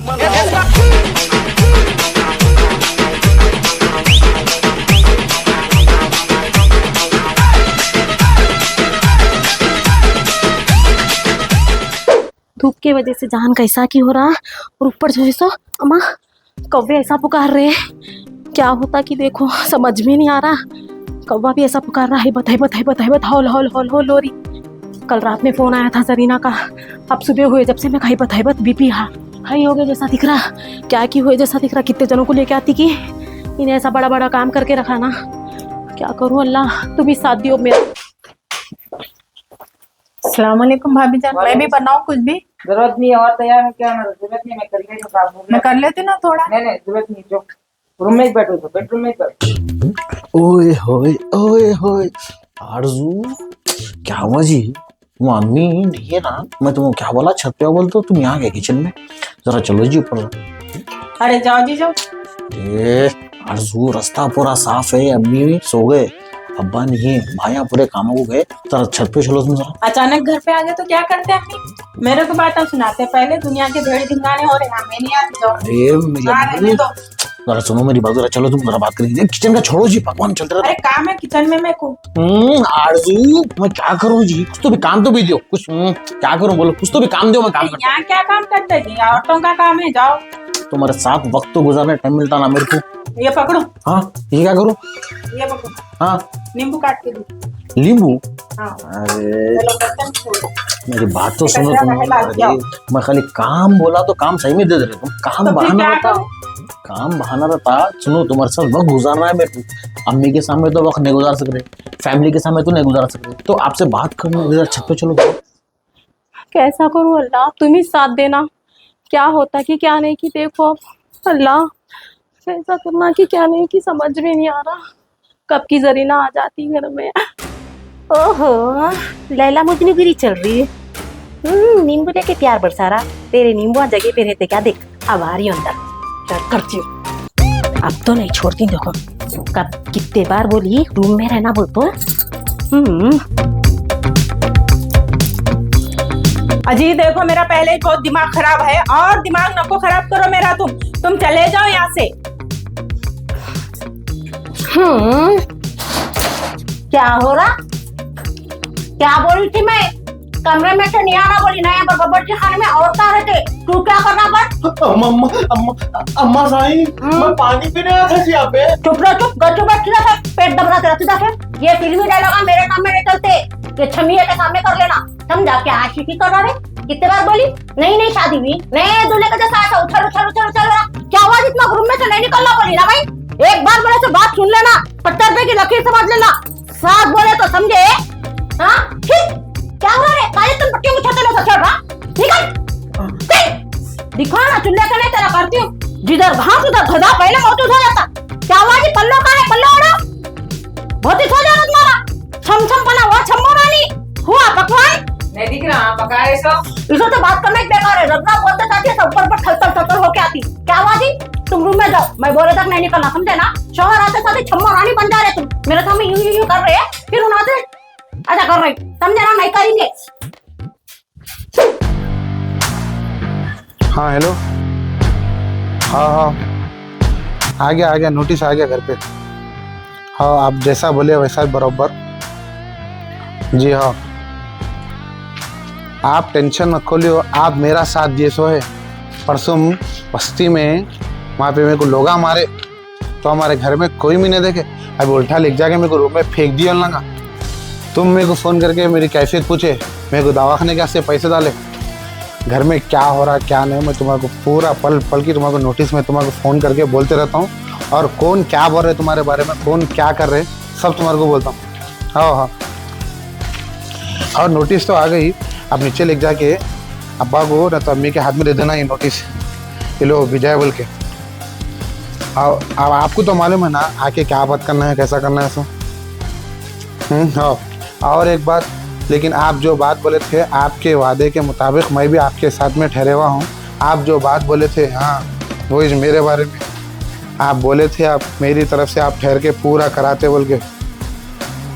धूप के वजह से जान कैसा की हो रहा और ऊपर जो है सो अम्मा कौवे ऐसा पुकार रहे हैं। क्या होता कि देखो समझ में नहीं आ रहा। कौवा भी ऐसा पुकार रहा है, बताए बताए बताए बता हौल हौल हौल हौल लोरी। कल रात में फोन आया था सरीना का, अब सुबह हुए जब से मैं खाई बताए बत बीपी हाई हो गया जैसा दिख रहा। क्या की हुए जैसा दिख रहा। कितने जनों को लेके आती कि इन्हें ऐसा बड़ा बड़ा काम करके रखा ना। क्या करूँ अल्लाह, तुम भी साथ दियो मेरा। अस्सलाम वालेकुम भाभी जान, मैं भी बनाऊं कुछ भी? जरूरत नहीं है और तैयार है क्या? ना जरूरत नहीं, मैं कर लेती हूँ। मैं कर लेती ना थोड़ा। नहीं जरूरत नहीं, जो रूम में ही बैठो तो बेडरूम में ही बैठो। ओए होए आरजू, क्या हुआ जी? तुम आदमी नहीं है ना? मैं तुमको क्या बोला छत पे बोल तो तुम यहाँ गए किचन में। जरा चलो जी ऊपर। अरे जाओ जी जाओ। आरजू रास्ता पूरा साफ है, अम्मी सो गए, अब्बा नहीं, भाइयां पूरे कामों को गए। जरा छत पे चलो तुम जरा। अचानक घर पे आ गए तो क्या करते हैं? मेरे को बात सुनाते पहले, दुनिया के भेड़ ढिंगाने हो रहे हैं, हमें नहीं आती। जाओ अरे जरा सुनो मेरी बात, जरा चलो तुम जरा बात करेंगे। किचन का छोड़ो जी, पकवान चल रहा है। अरे काम है किचन में मेरे को। आरजू मैं क्या करूँ जी? कुछ तो भी काम तो भी दो कुछ। क्या करूँ बोलो, कुछ तो भी काम दो, मैं काम करता। यहाँ क्या काम करते जी? औरतों का काम है, जाओ। तुम्हारे साथ वक्त तो गुजारने टाइम मिलता ना मेरे को। ये पकड़ो। हाँ ये क्या करूँ? ये पकड़ो। हाँ नींबू काट के दो। नींबू? हाँ। अरे चलो बर्तन छोड़ो। मेरी बात तो सुनो तुम। अरे मैं खाली काम बोला तो काम सही में दे रहे तुम। काम बहाना रहता, काम बहाना रहता। सुनो तुम्हारे साथ वक्त गुजारना है मेरे को। अम्मी के सामने तो वक्त नहीं गुजार सकते, फैमिली के सामने तो नहीं गुजार सकते, तो आपसे बात करना। छत पे चलो। कैसा करूँ अल्लाह, तुम ही साथ देना। क्या होता कि क्या नहीं कि देखो अल्लाह, कैसा करना कि क्या नहीं कि समझ में नहीं आ रहा। कब की जरीना आ जाती घर में। ओहो लैला मुजनिगिरी चल रही है। नींबू लेके प्यार बरसा रहा। तेरे नींबू जगह पे रहते क्या? देख अब आ रही हूँ अंदर, क्या करती हूँ। अब तो नहीं छोड़ती। देखो कब कितने बार बोली रूम में रहना बोल तो। अजी देखो मेरा पहले ही बहुत दिमाग खराब है, और दिमाग नको खराब करो मेरा। तुम चले जाओ यहाँ से। क्या हो रहा? क्या बोली थी मैं? कमरे में से नहीं आना बोली ना। यहाँ पर बावर्ची खाने में औरतें रहते, तू क्या करना पर? अम्मा साईं, मैं पानी पीने आया था यहाँ पे। चुप रहो, चुप गच्चू बैठ सीधा। पेट दब रहा तेरा, सीधा से। ये फिल्मी डायलॉग मेरे काम में नहीं चलते, ये छमिया के सामने कर लेना, समझा? क्या आशिकी कर रहा है? कितने बार बोली नहीं शादी हुई नहीं, दूल्हे का जैसा ऐसा उछल उछल उछल उछल रहा। क्या आवाज इतना रूम में से नहीं निकलना बोली ना भाई? एक बार बोले तो बात सुन लेना, 70 रुपए की लकीर समझ लेना। साथ बोले तो समझे? हाँ क्या हो रहा है? काले तुम पट्टियों को छते में चढ़ रहा। निकल दिखा ना, चुल्ले का नहीं तेरा करती हूँ। जिधर घास उधर गधा पहले मौजूद हो जाता। क्या आवाज पल्लो का है? पल्लो ओढ़ो, बहुत ही सो जाना तुम्हारा। छम छम बना हुआ छम्मो रानी हुआ पकवान नहीं दिख रहा पका रहे सब। इसो तो बात करना ही बेकार है। रत्ना बोलते जाती है, सब ऊपर थल थल होके आती। क्या आवाज? तुम रूम में जाओ, मैं बोले तक नहीं निकलना, समझे ना? शोहर आते साथ छम्मा रानी बन जा रहे तुम। मेरे सामने यूं कर रहे हैं, फिर उन आते ऐसा कर रहे, समझे ना? नहीं करेंगे। हाँ हेलो। हाँ आ गया नोटिस आ गया घर पे। हाँ आप जैसा बोले वैसा बराबर। जी हाँ आप टेंशन मत खोलियो, आप मेरा साथ दिए सो है। परसों बस्ती में वहाँ पे मेरे को लोगा मारे तो हमारे घर में कोई भी नहीं देखे। अभी उल्टा लेके जाके मेरे को रूम में फेंक दिया लगा। तुम मेरे को फ़ोन करके मेरी कैफियत पूछे, मेरे को दवाखाने के पैसे डाले। घर में क्या हो रहा क्या नहीं, मैं तुम्हारे को पूरा पल पल की तुम्हारे को नोटिस में तुम्हारे को फ़ोन करके बोलते रहता हूँ। और कौन क्या बोल रहे तुम्हारे बारे में, कौन क्या कर रहे, सब तुम्हारे को बोलता हूँ। हाँ और नोटिस तो आ गई। अब नीचे लेके जाके अब्बा को ना तो अम्मी के हाथ में दे देना ये नोटिस, ये लो विजय बोल के। अब आपको तो मालूम है ना आके क्या बात करना है, कैसा करना है सो। हाँ और एक बात, लेकिन आप जो बात बोले थे आपके वादे के मुताबिक मैं भी आपके साथ में ठहरे हुआ हूँ। आप जो बात बोले थे, हाँ वो मेरे बारे में आप बोले थे, आप मेरी तरफ से आप ठहर के पूरा कराते बोल के।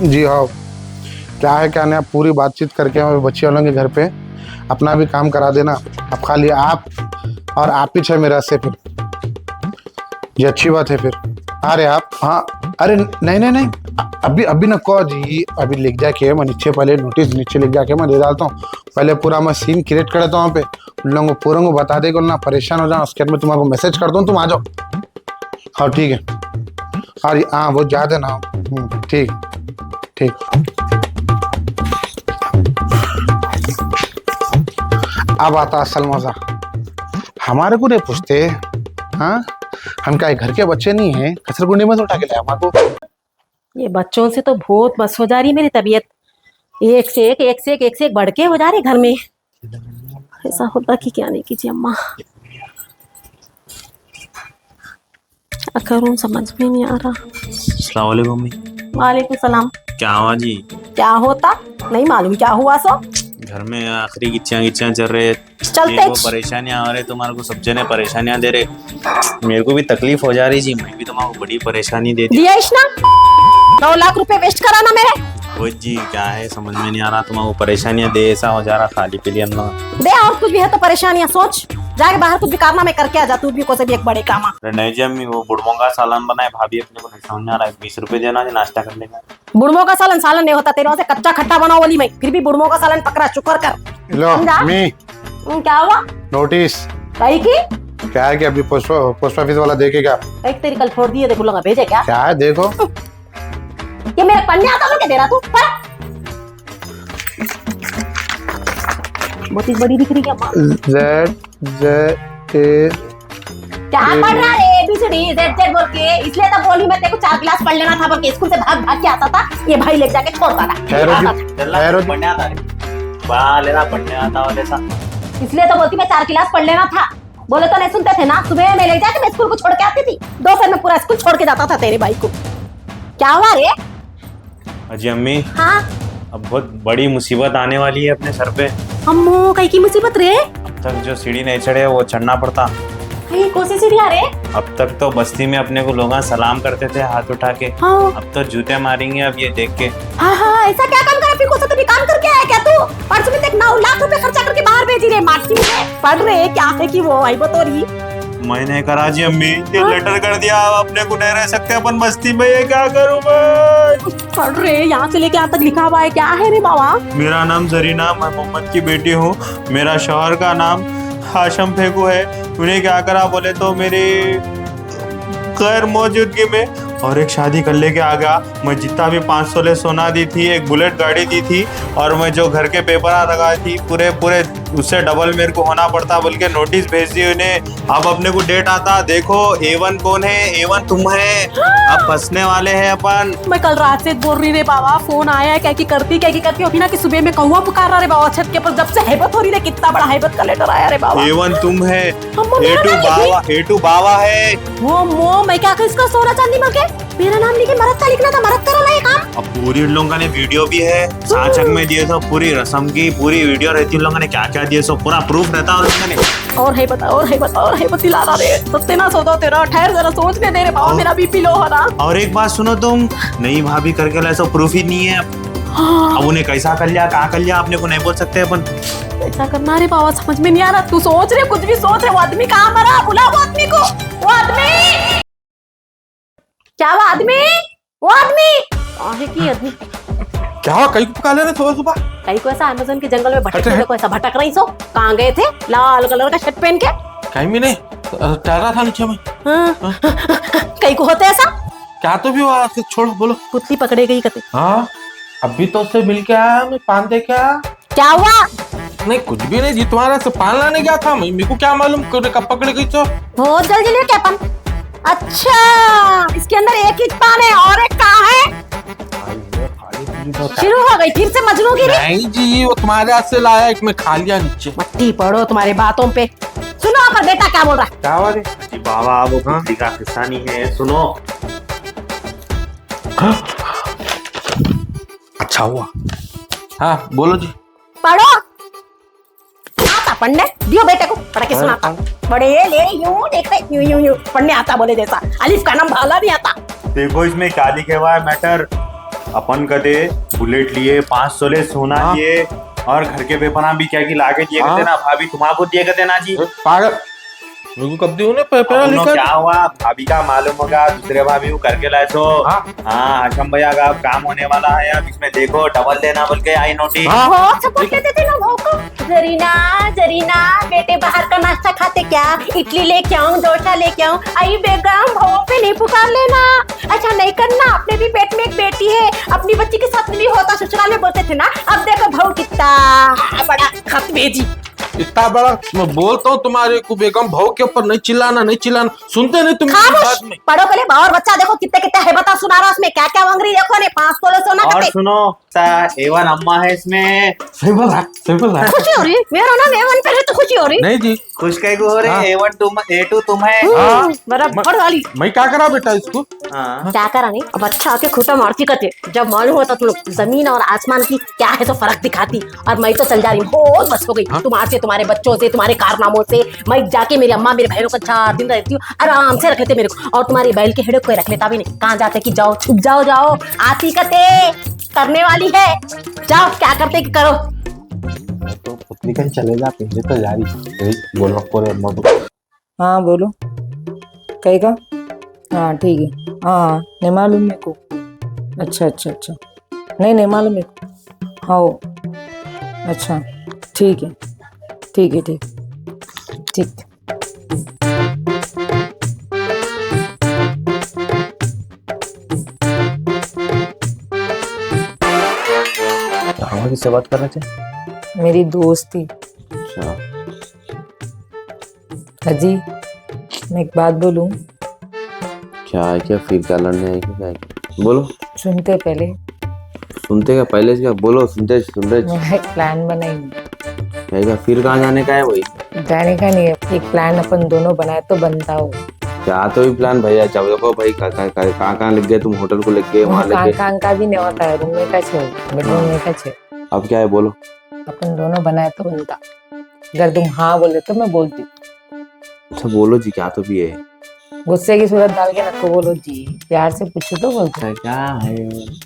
जी हाँ क्या है क्या नहीं, आप पूरी बातचीत करके बच्चे वालों के घर पे अपना भी काम करा देना। अब खाली आप और आप ही छे मेरा से फिर ये अच्छी बात है फिर। अरे आप हाँ, अरे नहीं नहीं नहीं, अभी न कहो जी, अभी लिख जाके मैं नीचे पहले नोटिस नीचे लिख जाके मैं दे डालता हूँ। पहले पूरा मैं सीन क्रिएट कर देता हूँ वहाँ पे, उन लोगों को पूरा को बता देगा ना, परेशान हो जाओ। उसके बाद मैं तुम्हारे मैसेज करता हूँ, तुम आ जाओ। हाँ ठीक है, अरे हाँ वो याद है ना। ठीक ठीक। अब आता असल मजा, हमारे को नहीं पूछते। हाँ, हम क्या घर के बच्चे नहीं हैं, कसरगुंडी में तो उठा के लाया हमारे को। ये बच्चों से तो बहुत बस हो जा रही है मेरी तबीयत। एक से एक बढ़ के हो जा रही घर में। ऐसा होता कि क्या नहीं कीजिए अम्मा, क्या करूं समझ में नहीं आ रहा। अस्सलाम वालेकुम मम्मी। वालेकुम सलाम। क्या हुआ जी? क्या होता नहीं मालूम, क्या हुआ सो? घर में आखिरी गिच्चियां चल रहे, चलते मेरे को परेशानियां आ रहे, तुम्हारे को सब जने परेशानियां दे रहे, मेरे को भी तकलीफ हो जा रही जी। मैं भी तुम्हारे बड़ी परेशानी दे दी। दिया ना 9 लाख रुपए वेस्ट कराना मेरे। वो जी क्या है समझ में नहीं आ रहा, तुम्हारे को परेशानियां दे ऐसा हो जा रहा खाली पीली अन्ना। दे और कुछ भी है तो परेशानियां सोच, जाके बाहर कुछ भी करना मैं करके आ जा, तू भी को से भी एक बड़े काम। नहीं जी अम्मी, वो बुढ़मों का सालन बनाए भाभी, अपने को नहीं समझ में आ रहा है। 20 रुपए देना है नाश्ता करने का। बुढ़मों का सालन सालन नहीं होता, तेरे से कच्चा खट्टा बनाओ वाली मैं, फिर भी बुढ़मों का सालन पकड़ा, शुक्र कर। लो मी क्या हुआ? नोटिस कहीं की क्या है कि अभी पोस्ट ऑफिस वाला देखेगा। एक तेरी कल फोड़ दिए, देखो लगा भेजे क्या? क्या है देखो, ये मेरे पन्ने आता बोल के दे रहा तू? बहुत ही बड़ी दिख रही है अम्मा। क्या पढ़ रहा है? ABCD Z बोल के, इसलिए तो बोली मैं तेरे को 4 क्लास पढ़ लेना था, बोल के स्कूल से भाग भाग के आता था, ये भाई ले जाके छोड़ता था। पढ़ने आता है, लेना पढ़ने आता वाले सा। इसलिए तो बोलती मैं 4 क्लास पढ़ लेना था, बोले तो नहीं सुनते थे ना। सुबह में ले जाके मैं स्कूल को छोड़ के आती थी, दोपहर में पूरा स्कूल छोड़ के जाता था तेरे भाई को। क्या हुआ रे? अजी अम्मी, हाँ अब बहुत बड़ी मुसीबत आने वाली है अपने सर पे। अम्मो कई की मुसीबत रे? अब तक जो सीढ़ी नहीं चढ़े वो चढ़ना पड़ता। कोशिश ही रे। अब तक तो बस्ती में अपने को लोग सलाम करते थे हाथ उठा के, हाँ। अब तो जूते मारेंगे अब ये देख के। हाँ हाँ, ऐसा क्या काम करा? फिर को तो भी काम करके आया क्या तू? परसों में देख 9 लाख रुपए खर्चा करके बाहर भेजी रे मार्ची में। पढ़ रहे क्या है कि वो आई बतौरी? मैंने करा जी अम्मी, ये लेटर कर दिया, अपने को नहीं रह सकते अपन बस्ती में, ये क्या करूं मैं? पढ़ रहे यहाँ से लेके यहाँ तक लिखा हुआ है, क्या है रे बाबा? मेरा नाम जरीना, मैं मोहम्मद की बेटी हूँ। मेरा शौहर का नाम हाशम फेकू है। उन्हें क्या करा बोले तो मेरी गैर मौजूदगी में और एक शादी कर लेके आ गया। मैं जितना भी 5 तोले सोना दी थी, एक बुलेट गाड़ी दी थी, और मैं जो घर के पेपर लगाई थी पूरे उससे डबल मेरे को होना पड़ता बोल के नोटिस भेज दी उन्हें। अब अपने को डेट आता, देखो A1 कौन है? A1 तुम है। अब फंसने वाले हैं अपन। मैं कल रात से बोल रही रे बाबा, फोन आया है क्या की करती अभी ना कि सुबह में कौवा पुकार रहा रे बाबा छत के ऊपर, जब से हैबत हो रही है। कितना बड़ा हैबत का लेटर आया रे बाबा। A1 तुम है, अम्मो, मेरा नाम A2 बाबा है। वो मैं क्या इसका सोना चांदी मांगे? मेरा नाम लिखे मरद का लिखना था, मरद करो ये काम। अब पूरी उन लोगों ने वीडियो भी है, साचक में दिए तो पूरी रस्म की पूरी वीडियो रहती, उन लोगों ने क्या क्या दिए सो पूरा प्रूफ रहता है उन लोगों ने। और है बता दिला रहा रे, सत्ते ना सोचो तेरा, ठहर जरा सोचने दे रे बाबा, मेरा बीपी लो हो रहा। और एक बात सुनो, तुम नहीं भाभी करके लाए सो प्रूफ ही नहीं है। अब उन्हें कैसा कर लिया, कहाँ कर लिया, आपने को नहीं बोल सकते अपन। ऐसा करना रे बाबा, समझ में नहीं आ रहा। तू सोच रहे, कुछ भी सोच रहे। वो आदमी कहाँ मरा? बुला वो आदमी को। वो आदमी क्या? वो आदमी आहे की आदमी क्या हुआ? कहीं पका ले रहे सुबह सुबह? कहीं को ऐसा अमेज़न के जंगल में भटक देखो, ऐसा भटक रही सो। कहाँ गए थे? लाल कलर का शर्ट पहन के। कहीं भी नहीं, टहरा था नीचे में। हाँ। कहीं को होते ऐसा? क्या तो भी हुआ, छोड़ो बोलो। पुतली पकड़े गई कते। हाँ अभी तो उससे मिल के आया, मैं पान दे के आया। क्या हुआ? नहीं कुछ भी नहीं जी, तुम्हारा से पान लाने गया था, मेरे को क्या मालूम कब पकड़ गई तो। बहुत जल्दी ले क्या पान? अच्छा, इसके अंदर एक ही पान है और एक कहाँ है? शुरू हो गई फिर से मजनू गिरी? नहीं जी, वो तुम्हारे हाथ से लाया, एक में खा लिया नीचे। मट्टी पड़ो तुम्हारे बातों पे। सुनो पर बेटा क्या बोल रहा है? क्या हुआ रे? जी बाबा, वो बुद्धि का किस्सा नहीं है, सुनो। अच्छा हुआ। हाँ बोलो जी। पढ़ो। आता पढ़ने दियो बेटे को, पढ़ के सुनाता। बड़े ले यूं देखते, यूं पढ़ने आता बोले जैसा। अलिफ का नाम भाला नहीं आता। देखो इसमें क्या लिखे हुआ है मैटर। अपन कदे बुलेट लिए, 5 तोले सोना लिए, और घर के पेपर भी क्या की लाके दिए करते ना भाभी, तुम्हारे दिए करते ना जी। पागल, मेरे को कब दी उन्हें पहला उन्हों लिखा क्या हुआ भाभी का मालूम होगा दूसरे भाभी को करके लाए तो हाँ। हाँ हाशम भैया का अब काम होने वाला है अब इसमें देखो डबल देना बोल के आई नोटिस हाँ बहुत सपोर्ट लेते थे ना भाव को। जरीना जरीना बेटे बाहर का नाश्ता खाते क्या? इडली लेके आऊं, डोसा लेके आऊं? आई बेगम भाव पे नहीं पुकार लेना। अच्छा नहीं करना, अपने भी पेट में एक बेटी है, अपनी बच्ची के साथ नहीं होता, ससुराल में बोलते थे ना। अब देखो भाव कितना बड़ा खत भेजी। इतना बड़ा मैं बोलता हूँ तुम्हारे को बेगम भाव के ऊपर नहीं चिल्लाना नहीं चिल्लाना, सुनते नहीं तुम मेरी बात में। पढ़ो पहले और बच्चा देखो कितने कितने है बता सुना रहा उसमें क्या क्या मंगरी देखो ने 5 तोले सोना और करते। सुनो एवन अम्मा है इसमें सही बोल रहा है, सही बोल रहा है। खुशी हो रही मेरा नाम एवन पहले तो खुशी हो रही। नहीं जी खुश कई को हो रहे हाँ। A2 तुम है हाँ। बराबर वाली मैं क्या करा बेटा इसको? हाँ। क्या करा नहीं अब अच्छा आके खोटा मारती करते जब मालूम होता तुम लोग जमीन और आसमान की क्या है तो फर्क दिखाती। और मैं तो चल जा रही हूँ बहुत बस हो गई तुम्हारे से, तुम्हारे बच्चों से, तुम्हारे कारनामों से। मैं जाके मेरी अम्मा मेरे बहनों को 4 दिन रहती हूँ, आराम से रख लेते मेरे को। और तुम्हारी बैल के हेड़े कोई रख लेता भी नहीं। कहाँ जाते कि जाओ छुप जाओ जाओ आती कते करने वाली है, जाओ क्या करते कि करो। तो पत्नी कहीं चले जा पहले तो जा रही बोलो पूरे अम्मा को। हाँ बोलो कहीं का। हाँ ठीक है। हाँ नहीं मालूम मेरे को। अच्छा अच्छा अच्छा नहीं मालूम मेरे को। हाँ अच्छा ठीक है ठीक है ठीक ठीक। हम किससे बात कर रहे थे? मेरी दोस्त थी। अच्छा अजी मैं एक बात बोलूं? क्या है क्या फिर क्या लड़ने है क्या है बोलो सुनते पहले। सुनते क्या पहले से क्या बोलो सुनते सुन रहे मैं एक प्लान बनाई। क्या है क्या फिर कहाँ जाने का है वही जाने का नहीं है, एक प्लान अपन दोनों बनाए तो बनता हो। क्या तो भी प्लान भैया चाहो देखो भाई कहाँ लग गए तुम होटल को लग गए वहाँ लग गए कान का भी नहीं होता है, रूम में का छे बेडरूम में का छे। अब क्या है बोलो अपन दोनों बनाए तो बनता। अगर तुम हाँ बोले तो मैं बोलती। अच्छा बोलो जी क्या तो भी है गुस्से की सूरत डाल के नको बोलो जी, प्यार से पूछो तो बोलते। क्या है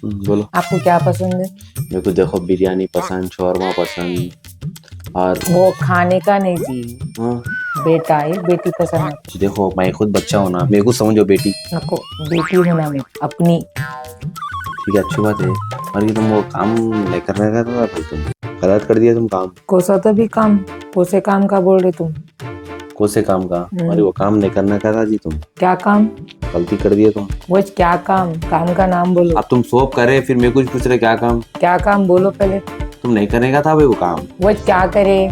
बोलो आपको क्या पसंद है? मेरे को देखो बिरयानी पसंद शौरमा पसंद और वो खाने का नहीं जी, हाँ बेटा है बेटी पसंद है। देखो मैं खुद बच्चा हूँ ना मेरे को समझो बेटी नको बेटी होना में अपनी। ठीक है अच्छी बात है और ये तुम वो काम नहीं करने का था भाई तुम गलत कर दिया तुम काम कोसा तो भी काम, कोसे काम का बोल रहे तुम? कौन से काम का अरे वो काम नहीं करना का था जी तुम क्या काम? गलती कर दिए तुम वो क्या काम? काम का नाम बोलो। अब तुम सोप करे फिर मेरे को पूछ रहे क्या काम क्या काम बोलो पहले। तुम नहीं करने का था भाई वो काम वो क्या करे?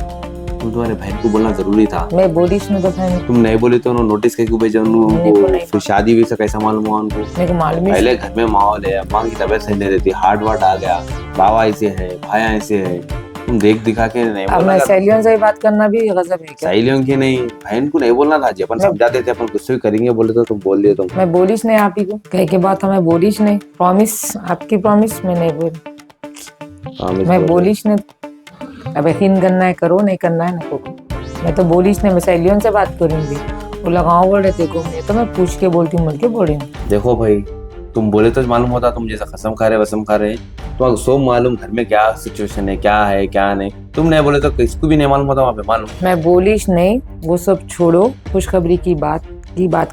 तुम तुम्हारे बहन को बोलना जरूरी था मैं बोलिश नहीं तो फिर तुम नहीं बोले तो उन्होंने नोटिस करके भेजा मेरे को नहीं फिर शादी भी से कैसा मालूम हुआ उनको मेरे को मालूम ही पहले घर में माहौल है अम्मा की तबीयत सही नहीं रहती हार्ट वार्ट आ गया बाबा ऐसे है भाई ऐसे है तुम देख दिखा के नहीं अब बोलना मैं सहेलियों से बात करना भी गजब है क्या? सहेलियों की नहीं बहन को नहीं बोलना था जी अपन समझाते थे अपन गुस्से भी करेंगे बोले तो तुम बोल दिए तुम मैं बोलिश नहीं आप ही को कह के बात हमें बोलिश नहीं। प्रॉमिस आपकी प्रॉमिस मैं नहीं बोल मैं बोलिश नहीं। अब यकीन करना है करो नहीं करना है नको। मैं तो बोलिश नहीं, मैं सहेलियों से बात करूंगी। वो लगाओ बोल रहे थे को मैं तो मैं पूछ के बोलती हूँ बोल के बोल रही हूँ। देखो भाई तुम बोले तो मालूम होता तुम जैसा कसम खा रहे वसम खा रहे तो सब मालूम घर में क्या सिचुएशन है क्या नहीं तुम नहीं बोले तो किसको भी नहीं मालूम होता वहाँ पे मालूम मैं बोलिश नहीं, वो सब छोड़ो, खुशखबरी की बात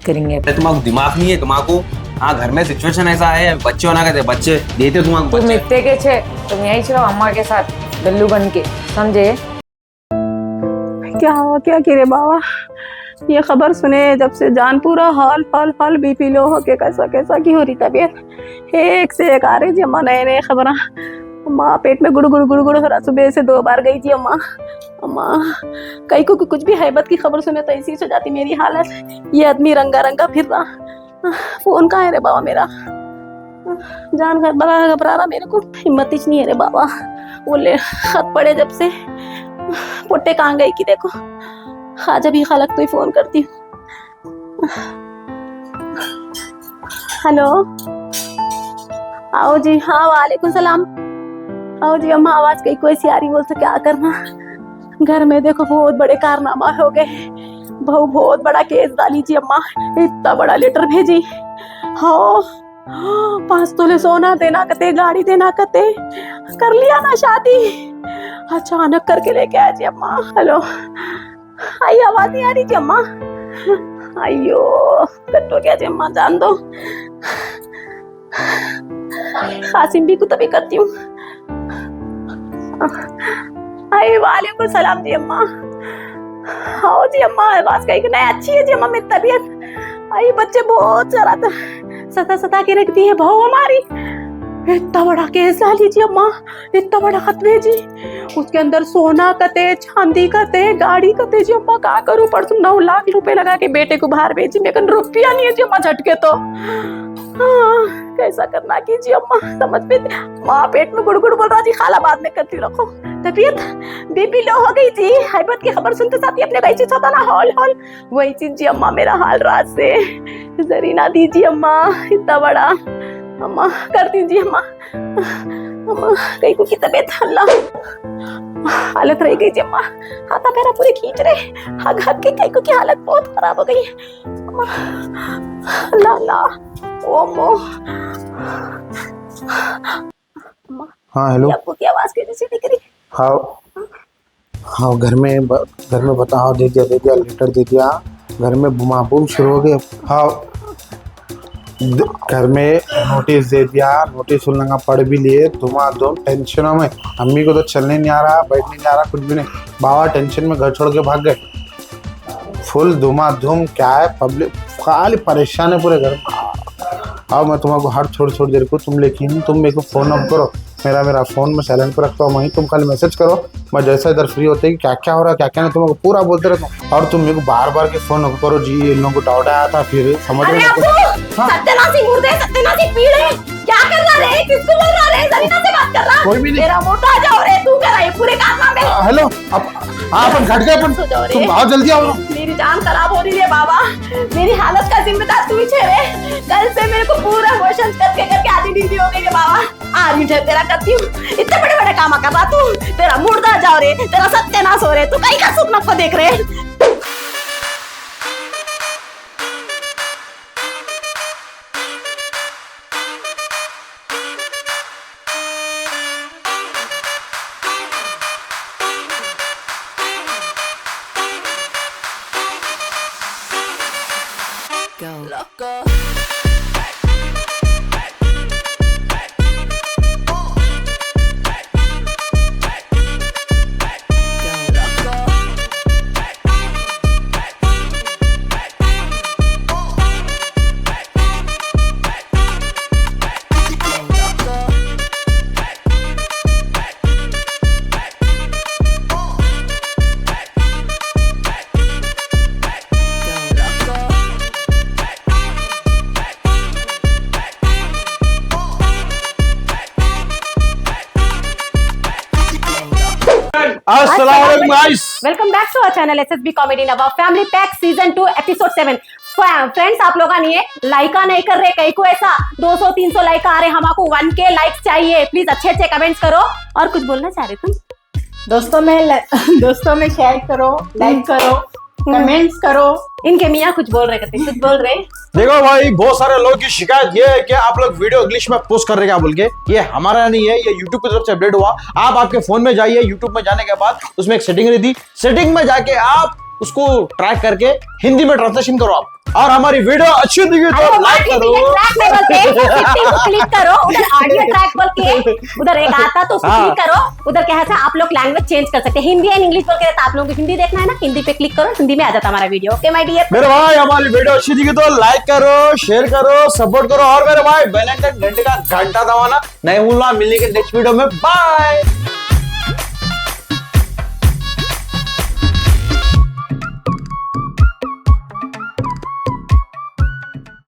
करेंगे। तुम्हारा दिमाग नहीं है तुम्हारा हाँ घर में सिचुएशन ऐसा है बच्चे होना कहते बच्चे देते तुम तुम्हारे इतने के छे तुम यही चलो अम्मा के साथ लल्लू बन के समझे। क्या हुआ क्या किरे बाबा, ये खबर सुने जब से जान पूरा हाल बीपी लो हो के कैसा की हो रही तबीयत। एक से एक आ रही जी अम्मा नए खबर। अम्मा पेट में गुड़ हो रहा, सुबह से 2 बार गई जी अम्मा। कहीं को कुछ भी हैबत की खबर सुने तो ऐसी हो जाती मेरी हालत। ये आदमी रंगा फिर रहा। फोन कहाँ है रे बाबा मेरा? जान घबरा रहा मेरे को, हिम्मत ही नहीं है रे बाबा। बोले खत पड़े जब से पुट्टे कहाँ गई कि देखो आज अभी खालक तो ही फोन करती हूँ। हेलो आओ जी। हाँ वालेकुम सलाम। आओ जी अम्मा, आवाज कहीं कोई सी आ रही, बोल तो क्या करना। घर में देखो बहुत बड़े कारनामा हो गए, बहु बहुत बड़ा केस डाली जी अम्मा, इतना बड़ा लेटर भेजी। हाँ 5 तोले सोना देना कते, गाड़ी देना कते, कर लिया ना शादी, अचानक करके लेके आया जी अम्मा। हेलो आई आवाज नहीं आ रही जी अम्मा। अयो कट्टो क्या जी अम्मा जान दो। कासिम भी को तभी करती हूँ। अरे वालेकुम सलाम जी अम्मा। आओ जी अम्मा, आवाज कहीं नहीं अच्छी है जी अम्मा मेरी तबीयत। आई बच्चे बहुत सारा सता सता के रखती है बहू हमारी। इतना बड़ा केस ला लीजिए अम्मा, इतना बड़ा खतरे जी। उसके अंदर सोना कते, चांदी कते, गाड़ी कते जी अम्मा। क्या करूं, परसों 9 लाख रुपए लगा के बेटे को बाहर भेजी, मेरे को रुपया नहीं है जी अम्मा झटके तो। हाँ, कैसा करना कीजिए अम्मा, समझ में माँ पेट में गुड़गुड़ बोल रहा जी, खाला बाद में करती रखो। तबीयत बीपी लो हो गई थी, हैबत की खबर सुनते साथ ही अपने कई चीज होता ना हॉल हॉल, वही चीज जी अम्मा मेरा हाल रात से। जरीना दीजिए अम्मा, इतना बड़ा अम्मा कर दीजिए अम्मा। अम्मा कहीं को की तबीयत अल्लाह हालत रह गई जी अम्मा, हाथा पैरा पूरे खींच रहे, हग हग के कहीं को की हालत बहुत खराब हो गई अम्मा। अल्लाह अल्लाह ओ मो। हाँ हेलो। आपको की आवाज कैसी दिख रही? हाँ हाँ, घर में बताओ, दे दिया लेटर दे दिया, घर में बुमाबूम शुरू हो गए। हाँ घर में नोटिस दे दिया, नोटिस उन लोग पढ़ भी लिए, धुमाधुम टेंशनों में। अम्मी को तो चलने नहीं आ रहा, बैठने नहीं आ रहा, कुछ भी नहीं। बाबा टेंशन में घर छोड़ के भाग गए। फुल धुमाधुम क्या है, पब्लिक खाली परेशान है पूरे घर में। अब मैं तुम्हारे हाथ छोड़ देर को तुम, लेकिन तुम मेरे को फ़ोन अब करो, मेरा फ़ोन में साइलेंट पर रखता हूँ वहीं, तुम खाली मैसेज करो, मैं जैसा इधर फ्री होते कि क्या क्या हो रहा है क्या क्या नहीं, तुमको पूरा बोलते रहता हूँ। और तुम मेरे को बार बार के फ़ोन करो जी, इन लोगों को डाउट आया था, फिर समझ में सत्यनाशी मुर्दे, सत्यनाशी पीड़े, क्या कर रहा है, किसको बोल रहा है? जरीना से बात कर रहा, कोई भी नहीं। मेरा मोटा जाओ रे, तू कर रहा है पूरे कारनामे। हेलो, अब अपन घट गए, तुम आओ जल्दी आओ। मेरी जान खराब हो रही है बाबा, मेरी हालत का जिम्मेदार तू ही है। कल से मेरे को पूरा मोशन करके आधी नींदी हो गई है बाबा। आज मुझे तेरा करती हूँ, इतने बड़े बड़े काम कर रहा तू, तेरा मुर्दा जाओ रे, तेरा सत्यानाश हो रे, तू कहीं का सुख को देख रहे। अस्सलामुअलैकुम guys, welcome back to our channel SSB comedy Nawab family pack season 2 episode 7। Friends आप लोग नहीं लाइका नहीं कर रहे, कहीं को ऐसा 200-300 लाइक आ रहे, हमको 1K लाइक्स चाहिए। प्लीज अच्छे अच्छे कमेंट्स करो। और कुछ बोलना चाह रहे तुम? दोस्तों में शेयर करो, लाइक करो, कमेंट्स करो। इनके मियाँ कुछ बोल रहे, कहते कुछ बोल रहे। देखो भाई, बहुत सारे लोगों की शिकायत ये है कि आप लोग वीडियो इंग्लिश में पोस्ट कर रहे हैं क्या बोल के। ये हमारा नहीं है, ये यूट्यूब की तरफ से अपडेट हुआ। आप आपके फोन में जाइए, यूट्यूब में जाने के बाद उसमें एक सेटिंग रहती, सेटिंग में जाके आप उसको ट्रैक करके हिंदी में ट्रांसलेशन करो आप, और हमारी वीडियो अच्छी दिखे तो लाइक करो, क्लिक करो। उधर ऑडियो ट्रैक बोल के उधर एक आता तो उसको क्लिक करो। उधर क्या है, आप लोग लैंग्वेज चेंज कर सकते हैं, हिंदी एंड इंग्लिश बोल के रहता। आप लोगों को हिंदी देखना है ना, हिंदी पे क्लिक करो, हिंदी में आ जाता हमारा वीडियो। ओके माय डियर मेरे भाई, हमारी वीडियो अच्छी दिखे तो लाइक करो, शेयर करो, सपोर्ट करो। और मेरे भाई बेल आइकन घंटे का घंटा दबाना नहीं भूलना। मिलने के नेक्स्ट वीडियो में, बाय।